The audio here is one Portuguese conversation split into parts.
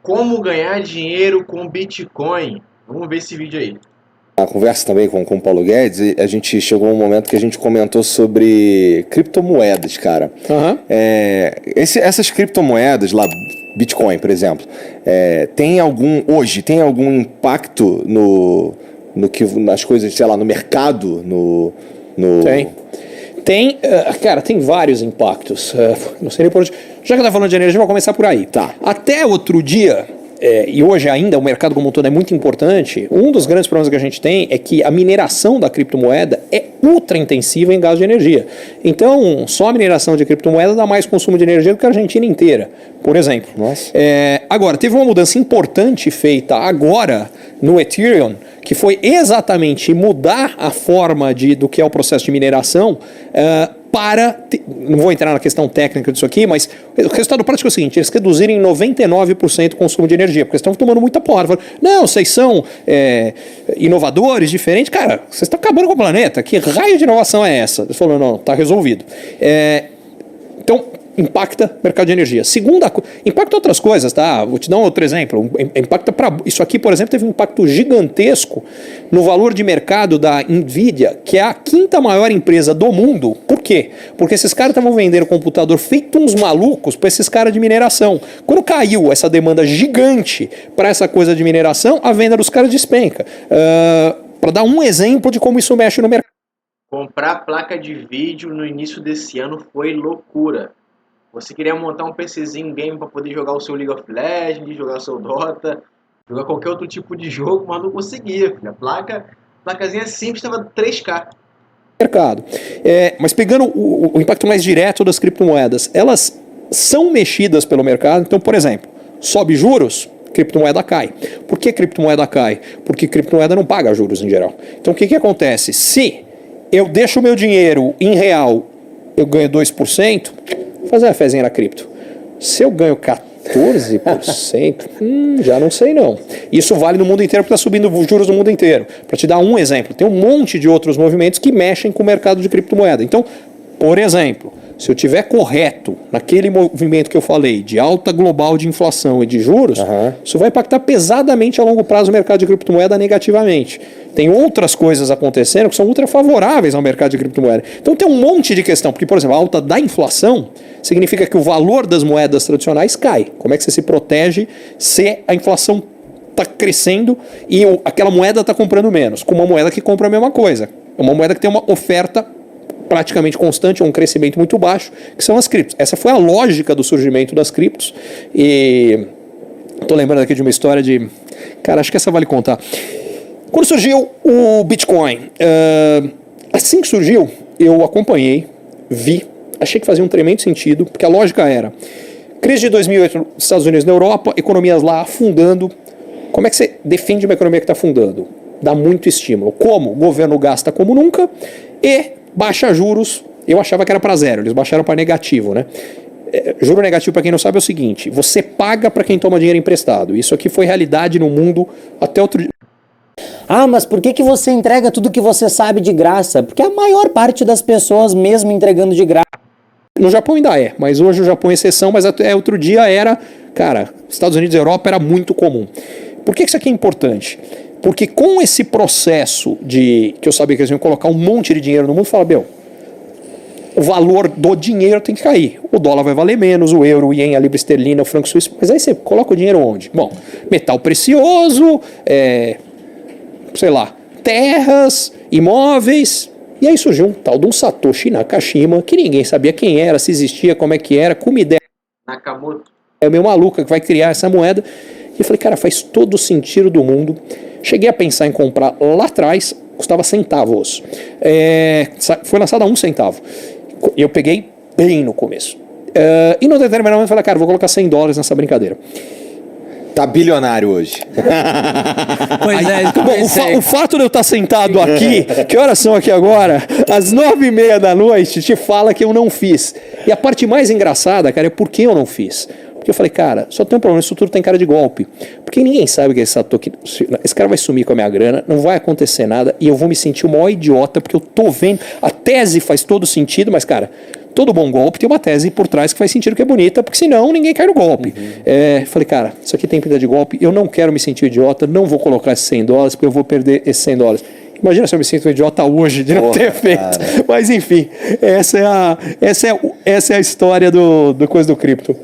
Como ganhar dinheiro com Bitcoin? Vamos ver esse vídeo aí. A conversa também com o Paulo Guedes, e a gente chegou a um momento que a gente comentou sobre criptomoedas, cara. Uhum. Essas criptomoedas lá, Bitcoin, por exemplo, hoje tem algum impacto nas coisas, sei lá, no mercado, Cara, tem vários impactos. Não sei nem por onde. Já que tá falando de energia, vou começar por aí. Tá. Até outro dia, e hoje ainda o mercado como um todo é muito importante, um dos grandes problemas que a gente tem é que a mineração da criptomoeda é ultra intensiva em gasto de energia. Então, só a mineração de criptomoeda dá mais consumo de energia do que a Argentina inteira, por exemplo. Nossa. Agora, teve uma mudança importante feita agora no Ethereum, que foi exatamente mudar a forma do que é o processo de mineração não vou entrar na questão técnica disso aqui, mas o resultado prático é o seguinte: eles reduzirem em 99% o consumo de energia, porque eles estão tomando muita porrada. Falando, não, vocês são inovadores, diferentes. Cara, vocês estão acabando com o planeta. Que raio de inovação é essa? Eles falaram, não, está resolvido. Então, impacta o mercado de energia. Segunda coisa, impacta outras coisas, tá? Vou te dar um outro exemplo. Impacta isso aqui, por exemplo, teve um impacto gigantesco no valor de mercado da Nvidia, que é a quinta maior empresa do mundo. Por quê? Porque esses caras estavam vendendo computador feito uns malucos para esses caras de mineração. Quando caiu essa demanda gigante para essa coisa de mineração, a venda dos caras despenca. Para dar um exemplo de como isso mexe no mercado. Comprar placa de vídeo no início desse ano foi loucura. Você queria montar um PCzinho game para poder jogar o seu League of Legends, jogar o seu Dota, jogar qualquer outro tipo de jogo, mas não conseguia, filho. A placazinha simples estava 3K. Mercado. Mas pegando o impacto mais direto das criptomoedas, elas são mexidas pelo mercado. Então, por exemplo, sobe juros, criptomoeda cai. Por que criptomoeda cai? Porque criptomoeda não paga juros em geral. Então, o que acontece? Se eu deixo o meu dinheiro em real, eu ganho 2%, vou fazer uma fezinha na cripto. Se eu ganho 14%, já não sei não. Isso vale no mundo inteiro porque está subindo os juros no mundo inteiro. Para te dar um exemplo, tem um monte de outros movimentos que mexem com o mercado de criptomoeda. Então, por exemplo, se eu tiver correto naquele movimento que eu falei de alta global de inflação e de juros, isso vai impactar pesadamente a longo prazo o mercado de criptomoeda negativamente. Tem outras coisas acontecendo que são ultra favoráveis ao mercado de criptomoeda. Então tem um monte de questão, porque, por exemplo, a alta da inflação significa que o valor das moedas tradicionais cai. Como é que você se protege se a inflação está crescendo e aquela moeda está comprando menos, com uma moeda que compra a mesma coisa? É uma moeda que tem uma oferta praticamente constante, ou um crescimento muito baixo, que são as criptos. Essa foi a lógica do surgimento das criptos. E estou lembrando aqui de uma história de... Cara, acho que essa vale contar. Quando surgiu o Bitcoin, assim que surgiu, eu acompanhei, vi, achei que fazia um tremendo sentido, porque a lógica era: crise de 2008 nos Estados Unidos e na Europa, economias lá afundando. Como é que você defende uma economia que está afundando? Dá muito estímulo. Como? O governo gasta como nunca e baixa juros. Eu achava que era para zero, eles baixaram para negativo, né? Juro negativo, para quem não sabe, é o seguinte: você paga para quem toma dinheiro emprestado. Isso aqui foi realidade no mundo até outro dia. Ah, mas por que você entrega tudo que você sabe de graça? Porque a maior parte das pessoas, mesmo entregando de graça... No Japão ainda é, mas hoje o Japão é exceção, mas até outro dia era... Cara, Estados Unidos e Europa era muito comum. Por que isso aqui é importante? Porque com esse processo que eu sabia que eles iam colocar um monte de dinheiro no mundo, fala, o valor do dinheiro tem que cair. O dólar vai valer menos, o euro, o ien, a libra esterlina, o franco suíço. Mas aí você coloca o dinheiro onde? Bom, metal precioso, sei lá, terras, imóveis. E aí surgiu um tal de um Satoshi Nakashima, que ninguém sabia quem era, se existia, como é que era, como ideia. Nakamoto. É o meu maluco que vai criar essa moeda. E eu falei, cara, faz todo o sentido do mundo. Cheguei a pensar em comprar lá atrás, custava centavos. Foi lançado a 1 centavo. Eu peguei bem no começo. E no determinado momento eu falei, cara, vou colocar $100 nessa brincadeira. Tá bilionário hoje. Pois é, bom, o fato de eu estar sentado aqui, que horas são aqui agora? Às 9h30 da noite, te fala que eu não fiz. E a parte mais engraçada, cara, é por que eu não fiz. Porque eu falei, cara, só tem um problema, isso tudo tem cara de golpe. Porque ninguém sabe que esse cara vai sumir com a minha grana, não vai acontecer nada, e eu vou me sentir o maior idiota, porque eu tô vendo, a tese faz todo sentido, mas, cara, todo bom golpe tem uma tese por trás que faz sentido, que é bonita, porque senão ninguém cai no golpe. Falei, cara, isso aqui tem pinta de golpe, eu não quero me sentir idiota, não vou colocar esses $100 porque eu vou perder esses $100. Imagina se eu me sinto um idiota hoje de não ter feito. Cara. Mas enfim, essa é a história do coisa do cripto.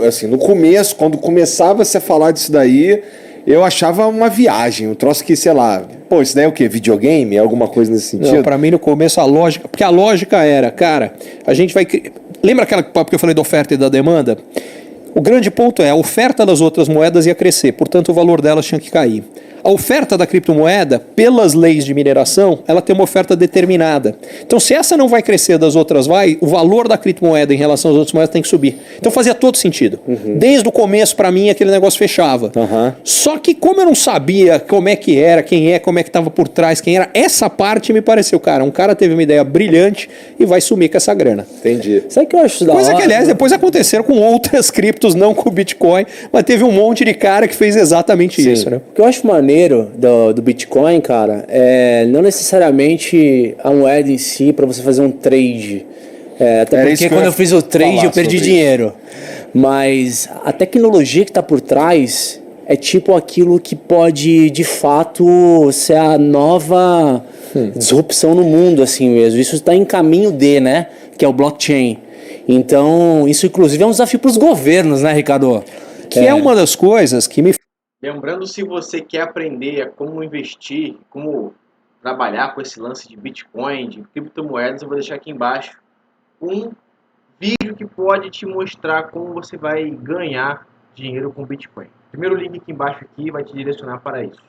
Assim, no começo, quando começava-se a falar disso daí, eu achava uma viagem, um troço que, sei lá, pô, isso daí é o quê? Videogame? Alguma coisa nesse sentido? Não, pra mim no começo a lógica, porque a lógica era, cara, a gente vai... Lembra aquela papo que eu falei da oferta e da demanda? O grande ponto é, a oferta das outras moedas ia crescer, portanto o valor delas tinha que cair. A oferta da criptomoeda, pelas leis de mineração, ela tem uma oferta determinada. Então, se essa não vai crescer, das outras vai, o valor da criptomoeda em relação às outras moedas tem que subir. Então, fazia todo sentido. Desde o começo, para mim, aquele negócio fechava. Só que, como eu não sabia como é que era, como é que estava por trás, quem era, essa parte me pareceu, cara, um cara teve uma ideia brilhante e vai sumir com essa grana. Entendi. Sabe o que eu acho da hora? Coisa que, aliás, depois aconteceram com outras criptos, não com o Bitcoin, mas teve um monte de cara que fez exatamente isso, né? O que eu acho maneiro do Bitcoin, cara, é não necessariamente a moeda em si para você fazer um trade. Até porque quando eu fiz o trade eu perdi dinheiro. Mas a tecnologia que está por trás é tipo aquilo que pode, de fato, ser a nova disrupção no mundo, assim mesmo. Isso está em caminho né? Que é o blockchain. Então, isso inclusive é um desafio para os governos, né, Ricardo? Que é uma das coisas que me... Lembrando, se você quer aprender a como investir, como trabalhar com esse lance de Bitcoin, de criptomoedas, eu vou deixar aqui embaixo um vídeo que pode te mostrar como você vai ganhar dinheiro com Bitcoin. O primeiro link aqui embaixo aqui vai te direcionar para isso.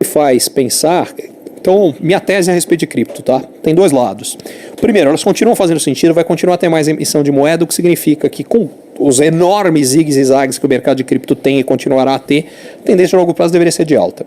Faz pensar... Então, minha tese é a respeito de cripto, tá? Tem dois lados. Primeiro, elas continuam fazendo sentido, vai continuar a ter mais emissão de moeda, o que significa que com os enormes zigs e zags que o mercado de cripto tem e continuará a ter, a tendência a longo prazo deveria ser de alta.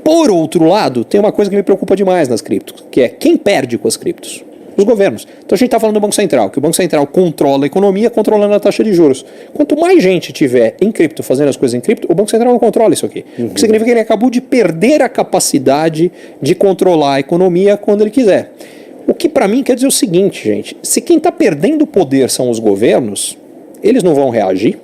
Por outro lado, tem uma coisa que me preocupa demais nas criptos, que é quem perde com as criptos? Os governos. Então a gente está falando do Banco Central, que o Banco Central controla a economia controlando a taxa de juros. Quanto mais gente tiver em cripto, fazendo as coisas em cripto, o Banco Central não controla isso aqui. O que significa que ele acabou de perder a capacidade de controlar a economia quando ele quiser. O que para mim quer dizer o seguinte, gente, se quem está perdendo poder são os governos, eles não vão reagir?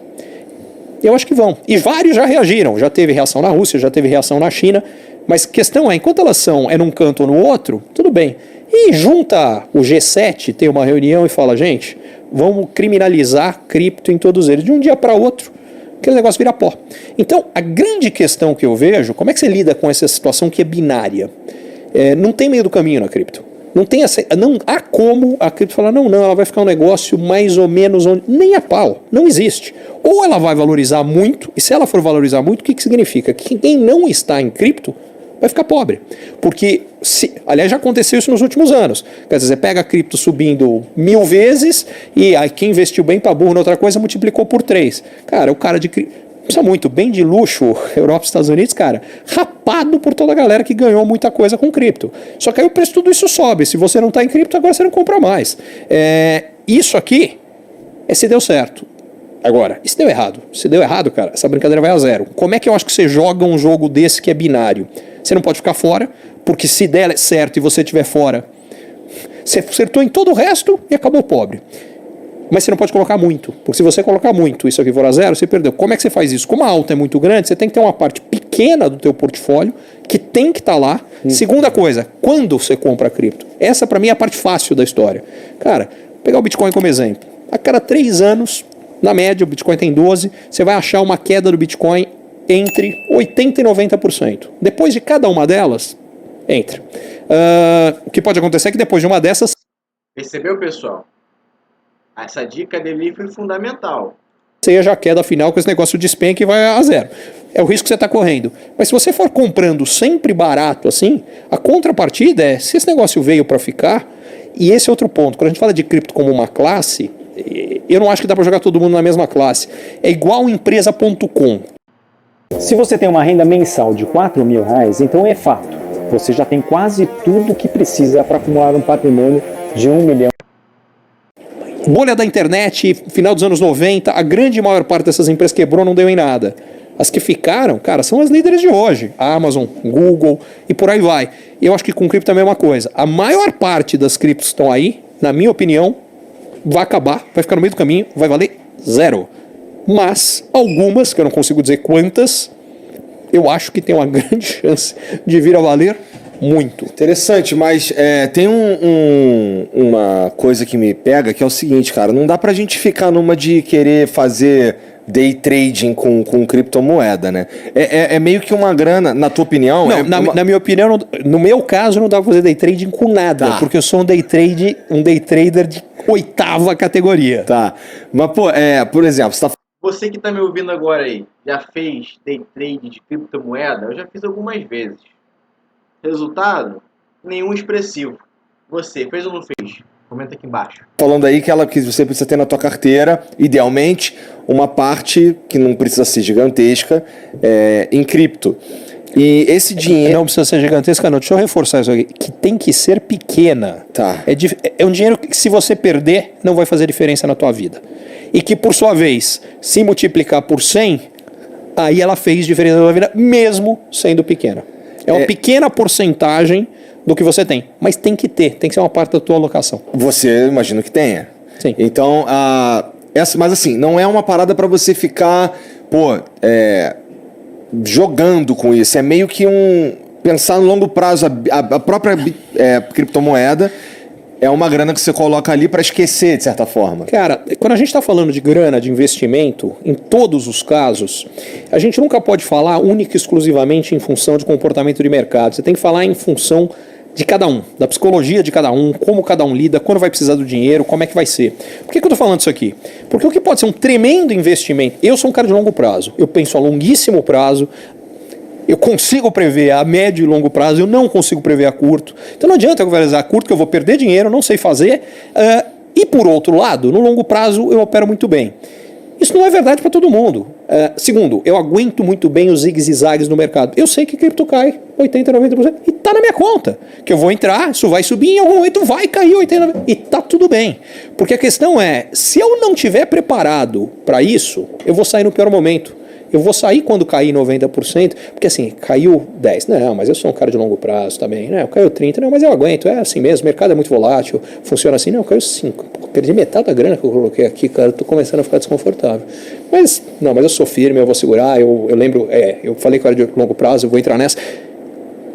Eu acho que vão. E vários já reagiram. Já teve reação na Rússia, já teve reação na China. Mas a questão é, enquanto elas são num canto ou no outro, tudo bem. E junta o G7, tem uma reunião e fala, gente, vamos criminalizar cripto em todos eles. De um dia para outro, aquele negócio vira pó. Então, a grande questão que eu vejo, como é que você lida com essa situação que é binária? Não tem meio do caminho na cripto. Não há como a cripto falar, não, ela vai ficar um negócio mais ou menos onde... Nem a pau, não existe. Ou ela vai valorizar muito, e se ela for valorizar muito, o que significa? Que quem não está em cripto vai ficar pobre. Porque, aliás, já aconteceu isso nos últimos anos. Quer dizer, você pega a cripto subindo 1000 vezes, e aí quem investiu bem para burro na outra coisa multiplicou por 3. Cara, o cara de cripto... Precisa muito, bem de luxo, Europa e Estados Unidos, cara, rapado por toda a galera que ganhou muita coisa com cripto. Só que aí o preço de tudo isso sobe. Se você não está em cripto, agora você não compra mais. Isso aqui se deu certo. Agora, e se deu errado? Se deu errado, cara, essa brincadeira vai a zero. Como é que eu acho que você joga um jogo desse que é binário? Você não pode ficar fora, porque se der certo e você estiver fora, você acertou em todo o resto e acabou pobre. Mas você não pode colocar muito, porque se você colocar muito, isso aqui for a zero, você perdeu. Como é que você faz isso? Como a alta é muito grande, você tem que ter uma parte pequena do teu portfólio que tem que estar lá. Segunda coisa, quando você compra cripto? Essa para mim é a parte fácil da história. Cara, pegar o Bitcoin como exemplo. A cada 3 anos, na média, o Bitcoin tem 12, você vai achar uma queda do Bitcoin entre 80% e 90%. Depois de cada uma delas, entra. O que pode acontecer é que depois de uma dessas... Percebeu, pessoal? Essa dica dele foi fundamental. Seja a queda final com esse negócio de despenca e vai a zero. É o risco que você está correndo. Mas se você for comprando sempre barato assim, a contrapartida é, se esse negócio veio para ficar, e esse é outro ponto, quando a gente fala de cripto como uma classe, eu não acho que dá para jogar todo mundo na mesma classe. É igual empresa.com. Se você tem uma renda mensal de R$4.000, então é fato. Você já tem quase tudo que precisa para acumular um patrimônio de R$1 milhão. Bolha da internet, final dos anos 90, a grande maior parte dessas empresas quebrou, não deu em nada. As que ficaram, cara, são as líderes de hoje. Amazon, Google e por aí vai. Eu acho que com cripto é a mesma coisa. A maior parte das criptos que estão aí na minha opinião, vai acabar, vai ficar no meio do caminho, vai valer zero. Mas algumas, que eu não consigo dizer quantas, eu acho que tem uma grande chance de vir a valer muito. Interessante, mas tem uma coisa que me pega, que é o seguinte, cara, não dá pra gente ficar numa de querer fazer day trading com criptomoeda, né? É meio que uma grana, na tua opinião? Não, na minha opinião, no meu caso, não dá pra fazer day trading com nada, porque eu sou um day trader de 8ª categoria. Tá, mas pô, por exemplo, você tá... Você que tá me ouvindo agora aí, já fez day trade de criptomoeda? Eu já fiz algumas vezes. Resultado? Nenhum expressivo. Você fez ou não fez? Comenta aqui embaixo. Falando aí que você precisa ter na tua carteira, idealmente, uma parte que não precisa ser gigantesca, em cripto. E esse dinheiro... Não precisa ser gigantesca, não. Deixa eu reforçar isso aqui. Que tem que ser pequena. Tá. É um dinheiro que, se você perder, não vai fazer diferença na tua vida. E que, por sua vez, se multiplicar por 100, aí ela fez diferença na tua vida, mesmo sendo pequena. É uma pequena porcentagem do que você tem. Mas tem que ser uma parte da tua alocação. Você, imagino que tenha. Sim. Então, mas assim, não é uma parada para você ficar, jogando com isso. É meio que pensar no longo prazo. A própria criptomoeda é uma grana que você coloca ali para esquecer, de certa forma. Cara, quando a gente está falando de grana, de investimento, em todos os casos, a gente nunca pode falar única e exclusivamente em função de comportamento de mercado. Você tem que falar em função de cada um, da psicologia de cada um, como cada um lida, quando vai precisar do dinheiro, como é que vai ser. Por que eu estou falando isso aqui? Porque o que pode ser um tremendo investimento... Eu sou um cara de longo prazo, eu penso a longuíssimo prazo, eu consigo prever a médio e longo prazo, eu não consigo prever a curto. Então não adianta eu conversar a curto, que eu vou perder dinheiro, não sei fazer. E por outro lado, no longo prazo eu opero muito bem. Isso não é verdade para todo mundo. Segundo, eu aguento muito bem os zigs e zags no mercado. Eu sei que cripto cai 80%, 90% e tá na minha conta. Que eu vou entrar, isso vai subir, em algum momento vai cair 80%, 90%. E tá tudo bem. Porque a questão é, se eu não tiver preparado para isso, eu vou sair no pior momento. Eu vou sair quando cair 90%, porque assim, caiu 10%. Não, mas eu sou um cara de longo prazo também. Não, caiu 30%. Não, mas eu aguento. É assim mesmo, o mercado é muito volátil, funciona assim. Não, caiu 5%. Pô, perdi metade da grana que eu coloquei aqui, cara. Tô começando a ficar desconfortável. Mas eu sou firme, eu vou segurar. Eu lembro, eu falei que eu era de longo prazo, eu vou entrar nessa.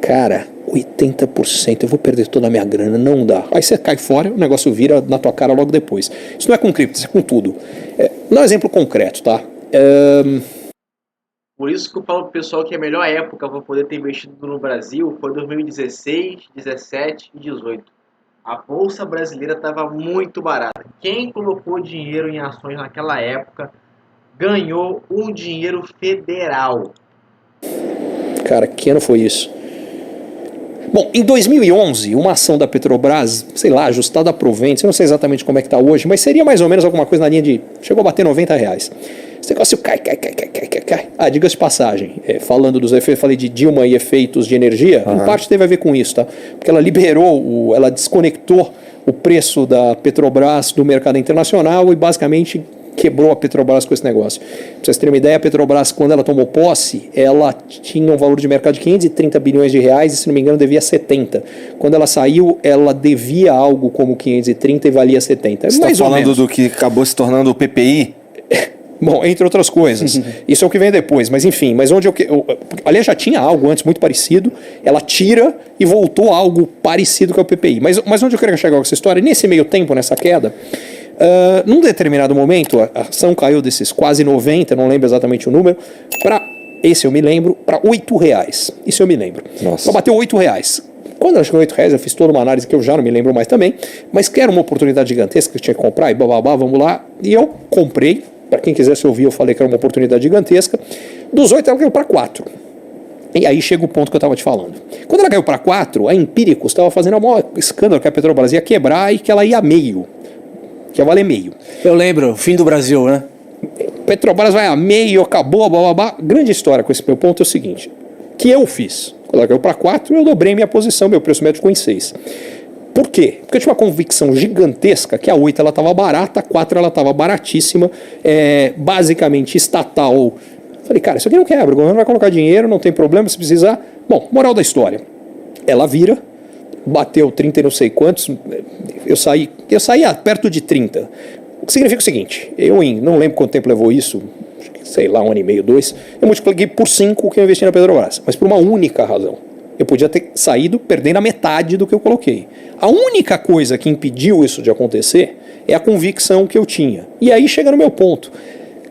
Cara, 80%, eu vou perder toda a minha grana, não dá. Aí você cai fora, o negócio vira na tua cara logo depois. Isso não é com cripto, isso é com tudo. Vou dar um exemplo concreto, tá? Por isso que eu falo pro pessoal que a melhor época para poder ter investido no Brasil foi 2016, 17 e 18. A Bolsa Brasileira estava muito barata. Quem colocou dinheiro em ações naquela época ganhou um dinheiro federal. Cara, que ano foi isso? Bom, em 2011, uma ação da Petrobras, sei lá, ajustada a proventos, eu não sei exatamente como é que está hoje, mas seria mais ou menos alguma coisa na linha de... Chegou a bater R$90. Esse negócio cai. Diga-se de passagem, falando dos efeitos, falei de Dilma e efeitos de energia, em parte teve a ver com isso, tá? Porque ela liberou, ela desconectou o preço da Petrobras do mercado internacional e basicamente quebrou a Petrobras com esse negócio. Pra vocês terem uma ideia, a Petrobras, quando ela tomou posse, ela tinha um valor de mercado de 530 bilhões de reais e, se não me engano, devia 70. Quando ela saiu, ela devia algo como 530 e valia 70. Você está falando do que acabou se tornando o PPI? Bom, entre outras coisas. Isso é o que vem depois, mas enfim. Mas onde aliás, já tinha algo antes muito parecido, ela tira e voltou a algo parecido com o PPI. Mas onde eu queria chegar com essa história? Nesse meio tempo, nessa queda, num determinado momento, a ação caiu desses quase 90, não lembro exatamente o número, esse eu me lembro, para R$8. Isso eu me lembro. Nossa. Só bateu R$8. Quando ela chegou a R$8, eu fiz toda uma análise que eu já não me lembro mais também, mas que era uma oportunidade gigantesca que eu tinha que comprar, e bababá, vamos lá. E eu comprei, para quem quisesse ouvir, eu falei que era uma oportunidade gigantesca. Dos 8, ela caiu para 4. E aí chega o ponto que eu estava te falando. Quando ela caiu para 4, a Empíricos estava fazendo o maior escândalo que a Petrobras ia quebrar e que ela ia a meio. Que ia valer meio. Eu lembro, fim do Brasil, né? Petrobras vai a meio, acabou, bababá. Grande história com esse meu ponto é o seguinte. Que eu fiz. Quando ela caiu para 4, eu dobrei minha posição, meu preço médio ficou em 6. Por quê? Porque eu tinha uma convicção gigantesca que a 8 ela estava barata, a 4 ela estava baratíssima, basicamente estatal. Falei, cara, isso aqui não quebra, o governo vai colocar dinheiro, não tem problema se precisar. Bom, moral da história. Ela vira, bateu 30 e não sei quantos, eu saí perto de 30. O que significa o seguinte, não lembro quanto tempo levou isso, sei lá, 1 ano e meio, 2, eu multipliquei por 5 o que eu investi na Petrobras, mas por uma única razão. Eu podia ter saído perdendo a metade do que eu coloquei. A única coisa que impediu isso de acontecer é a convicção que eu tinha. E aí chega no meu ponto.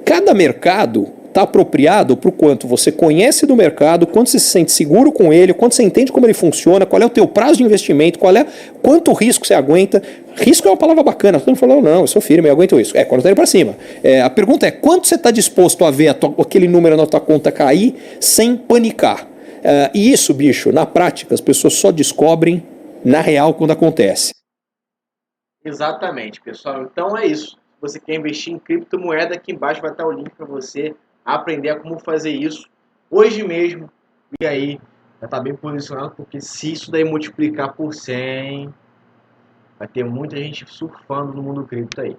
Cada mercado está apropriado para o quanto você conhece do mercado, quanto você se sente seguro com ele, quanto você entende como ele funciona, qual é o teu prazo de investimento, quanto risco você aguenta. Risco é uma palavra bacana, todo mundo falou, não, eu sou firme, eu aguento isso. Quando está indo para cima. A pergunta é, quanto você está disposto a ver aquele número na tua conta cair sem panicar? E isso, bicho, na prática, as pessoas só descobrem na real quando acontece. Exatamente, pessoal. Então é isso. Se você quer investir em criptomoeda, aqui embaixo vai estar o link para você aprender a como fazer isso hoje mesmo. E aí, já está bem posicionado, porque se isso daí multiplicar por 100, vai ter muita gente surfando no mundo cripto aí.